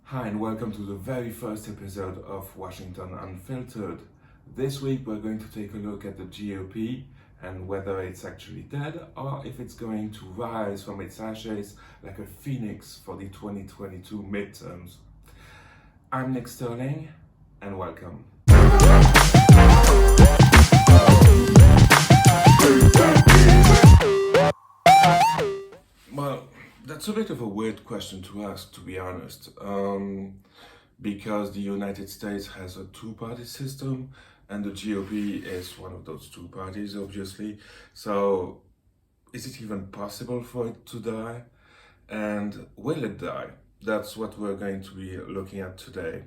Hi and welcome to the very first episode of Washington Unfiltered. This week we're going to take a look at the GOP and whether it's actually dead or if it's going to rise from its ashes like a phoenix for the 2022 midterms. I'm Nick Sterling and welcome. Well, that's a bit of a weird question to ask, to be honest, because the United States has a two-party system, and the GOP is one of those two parties, obviously. So, is it even possible for it to die? And will it die? That's what we're going to be looking at today.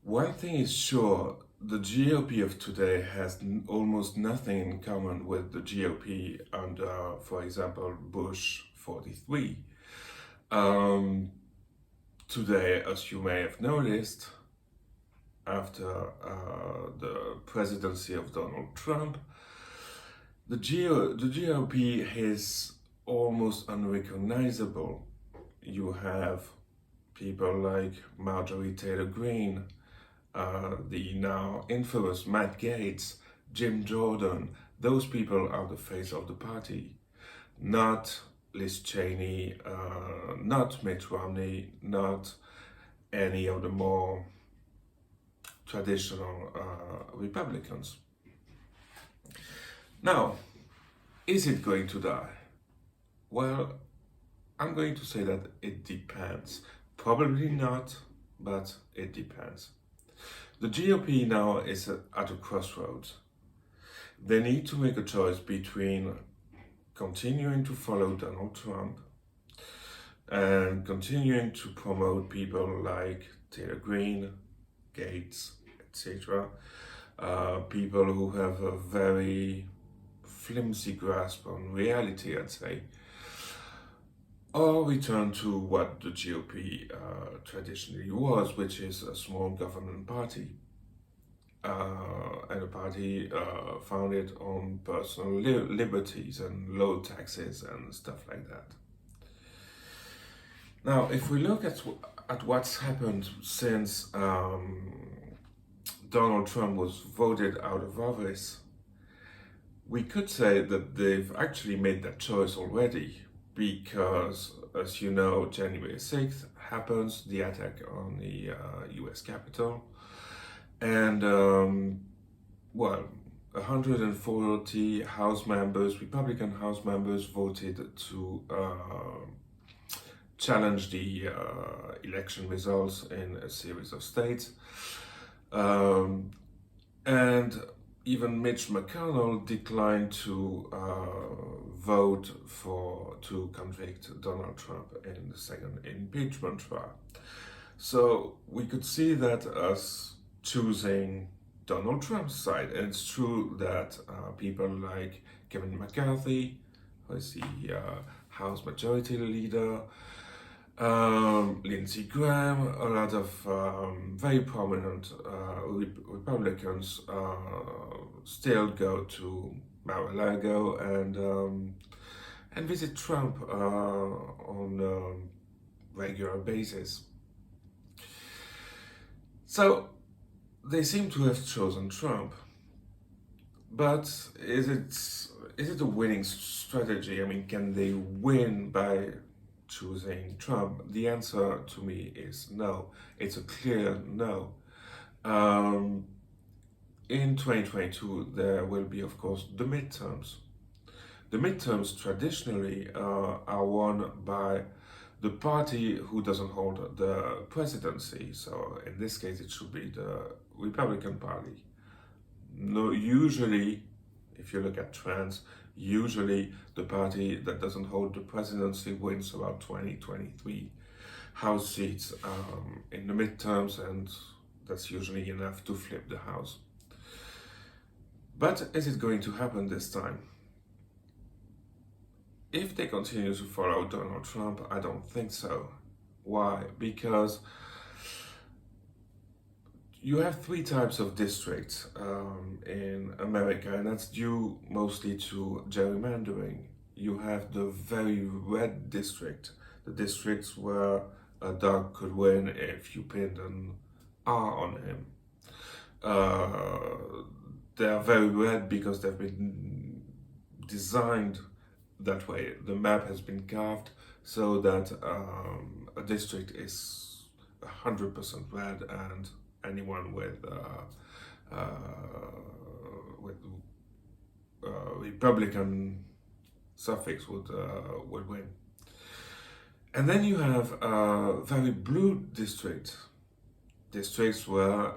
One thing is sure, the GOP of today has almost nothing in common with the GOP under, for example, Bush 43. Today, as you may have noticed, after the presidency of Donald Trump, the GOP is almost unrecognizable. You have people like Marjorie Taylor Greene, the now infamous Matt Gaetz, Jim Jordan. Those people are the face of the party, not Liz Cheney, not Mitt Romney, not any of the more traditional Republicans. Now, is it going to die? Well, I'm going to say that it depends. Probably not, but it depends. The GOP now is at a crossroads. They need to make a choice between continuing to follow Donald Trump and continuing to promote people like Taylor Greene, Gates, etc. People who have a very flimsy grasp on reality, I'd say, or return to what the GOP traditionally was, which is a small government party. And a party founded on personal liberties and low taxes and stuff like that. Now, if we look at what's happened since Donald Trump was voted out of office, we could say that they've actually made that choice already because, as you know, January 6th happens, the attack on the US Capitol. And, 140 House members, Republican House members, voted to challenge the election results in a series of states. And even Mitch McConnell declined to vote to convict Donald Trump in the second impeachment trial. So we could see that as choosing Donald Trump's side. And it's true that people like Kevin McCarthy, who is the House Majority Leader, Lindsey Graham, a lot of very prominent Republicans still go to Mar-a-Lago and visit Trump on a regular basis. So they seem to have chosen Trump, but is it a winning strategy? I mean, can they win by choosing Trump? The answer to me is no. It's a clear no. In 2022, there will be, of course, the midterms. The midterms traditionally are won by the party who doesn't hold the presidency. So in this case, it should be the Republican Party. No, usually, if you look at trends, usually the party that doesn't hold the presidency wins about 23 House seats in the midterms, and that's usually enough to flip the House. But is it going to happen this time? If they continue to follow Donald Trump, I don't think so. Why? Because you have three types of districts in America, and that's due mostly to gerrymandering. You have the very red district, the districts where a dog could win if you pinned an R on him. They are very red because they've been designed that way. The map has been carved so that a district is 100% red, and anyone with Republican suffix would win. And then you have very blue districts where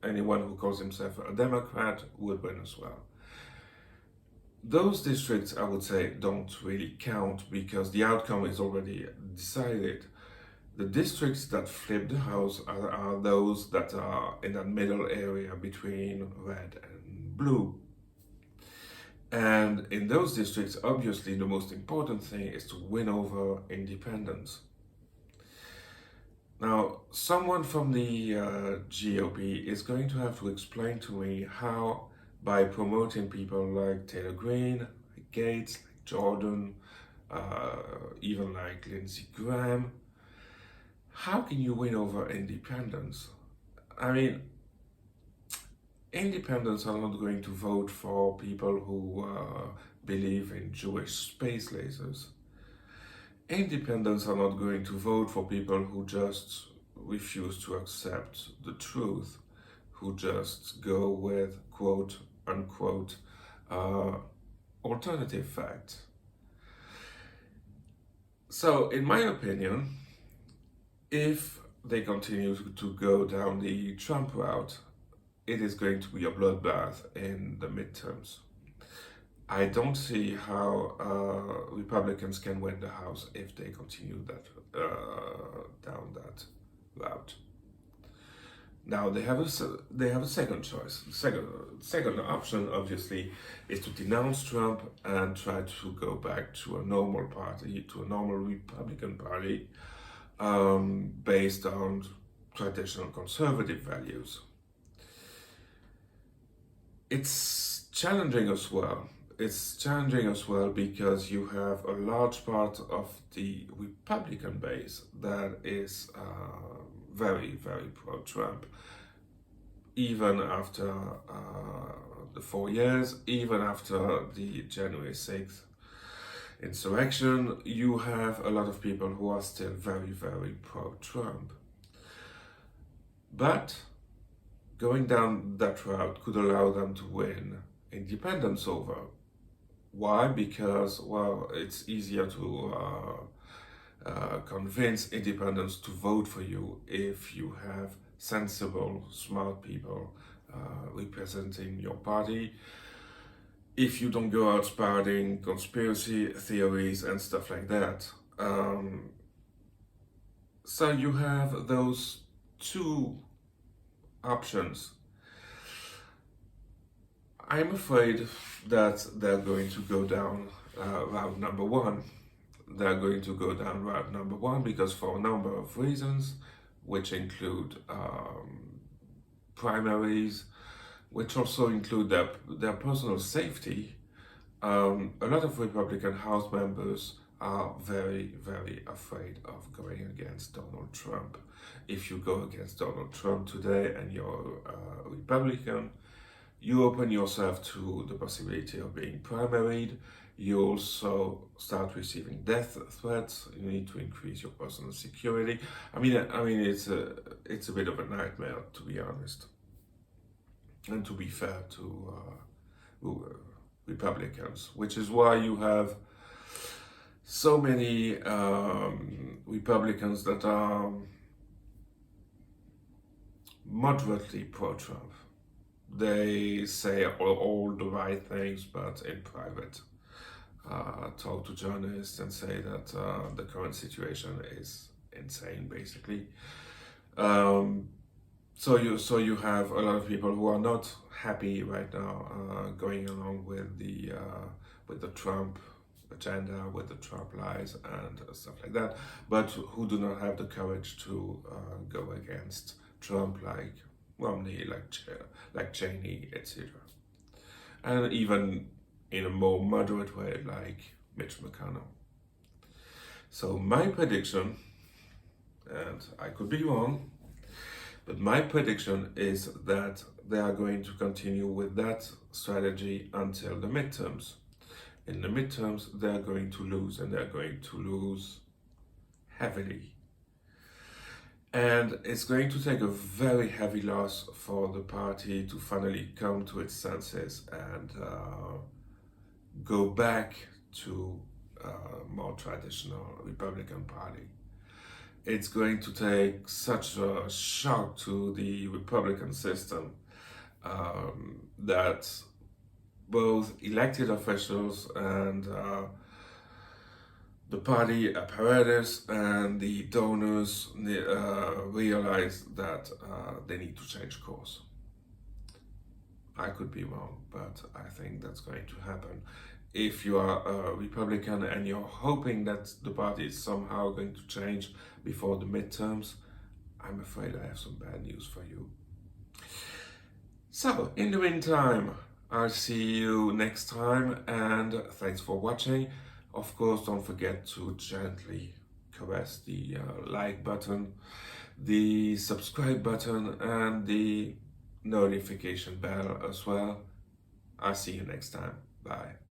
anyone who calls himself a Democrat would win as well. Those districts, I would say, don't really count because the outcome is already decided. The districts that flip the house are those that are in that middle area between red and blue. And in those districts, obviously, the most important thing is to win over independents. Now, someone from the GOP is going to have to explain to me how, by promoting people like Taylor Greene, like Gates, like Jordan, even like Lindsey Graham, how can you win over independents? I mean, independents are not going to vote for people who believe in Jewish space lasers. Independents are not going to vote for people who just refuse to accept the truth, who just go with quote unquote alternative facts. So, in my opinion, if they continue to go down the Trump route, it is going to be a bloodbath in the midterms. I don't see how Republicans can win the House if they continue down that route. Now they have a second choice. Second option, obviously, is to denounce Trump and try to go back to a normal party, to a normal Republican Party, based on traditional conservative values. It's challenging as well. It's challenging as well because you have a large part of the Republican base that is very, very pro-Trump. Even after the 4 years, even after the January 6th insurrection, you have a lot of people who are still very, very pro-Trump. But going down that route could allow them to win independence over. Why? Because, well, it's easier to convince independents to vote for you if you have sensible, smart people representing your party. If you don't go out spouting conspiracy theories and stuff like that. So you have those two options. I'm afraid that they're going to go down route number one. They're going to go down route number one because for a number of reasons, which include primaries, which also include their personal safety. A lot of Republican House members are very, very afraid of going against Donald Trump. If you go against Donald Trump today and you're a Republican, you open yourself to the possibility of being primaried. You also start receiving death threats. You need to increase your personal security. I mean, it's a bit of a nightmare, to be honest. And to be fair to Republicans, which is why you have so many Republicans that are moderately pro-Trump. They say all the right things, but in private, talk to journalists and say that the current situation is insane, basically. So you have a lot of people who are not happy right now, going along with the Trump agenda, with the Trump lies and stuff like that, but who do not have the courage to go against Trump, like Romney, like Cheney, etc. And even in a more moderate way, like Mitch McConnell. So my prediction, moment. I could be wrong, but my prediction is that they are going to continue with that strategy until the midterms. In the midterms, they are going to lose, and they are going to lose heavily. And it's going to take a very heavy loss for the party to finally come to its senses and go back to more traditional Republican Party. It's going to take such a shock to the Republican system that both elected officials and the party apparatus and the donors realize that they need to change course. I could be wrong, but I think that's going to happen. If you are a Republican and you're hoping that the party is somehow going to change before the midterms, I'm afraid I have some bad news for you. So, in the meantime, I'll see you next time, and thanks for watching. Of course, don't forget to gently caress the like button, the subscribe button, and the notification bell as well. I'll see you next time. Bye.